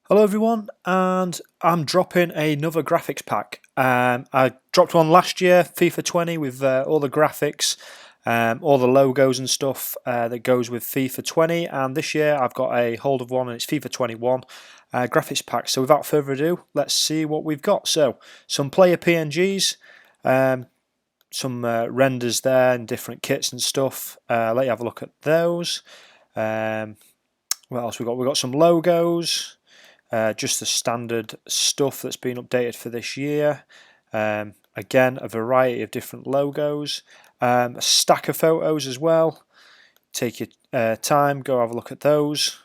Hello everyone, and I'm dropping another graphics pack. I dropped one last year, FIFA 20, with all the graphics, all the logos and stuff that goes with FIFA 20, and this year I've got a hold of one and it's FIFA 21 graphics pack. So without further ado, let's see what we've got. So some player PNGs, some renders there and different kits and stuff. Let you have a look at those. What else we got? We've got some logos. Just the standard stuff that's been updated for this year. Again, a variety of different logos. A stack of photos as well. Take your time, go have a look at those.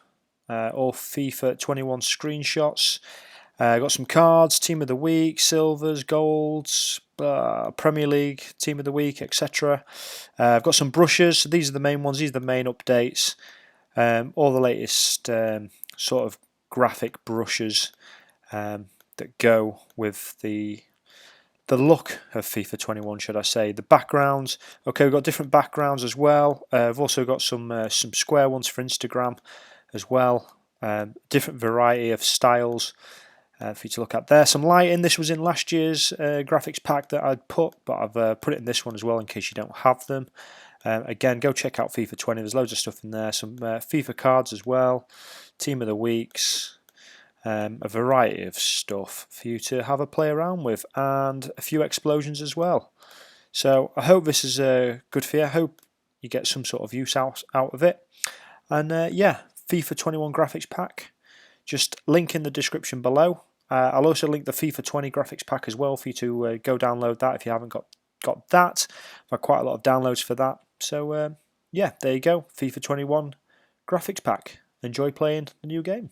All FIFA 21 screenshots. Got some cards, Team of the Week, Silvers, Golds, Premier League, Team of the Week, etc. I've got some brushes. These are the main ones. These are the main updates. All the latest sort of graphic brushes that go with the look of FIFA 21, should I say. The backgrounds, okay, we've got different backgrounds as well. I've also got some square ones for Instagram as well. Different variety of styles for you to look at there. Some lighting. This was in last year's graphics pack that I'd put, but I've put it in this one as well in case you don't have them. Again, go check out FIFA 20. There's loads of stuff in there. Some FIFA cards as well. Team of the Weeks. A variety of stuff for you to have a play around with, and a few explosions as well. So I hope this is good for you. I hope you get some sort of use out of it. And yeah, FIFA 21 graphics pack. Just link in the description below. I'll also link the FIFA 20 graphics pack as well for you to go download that if you haven't got that. I've had quite a lot of downloads for that. So yeah, there you go. FIFA 21 graphics pack. Enjoy playing the new game.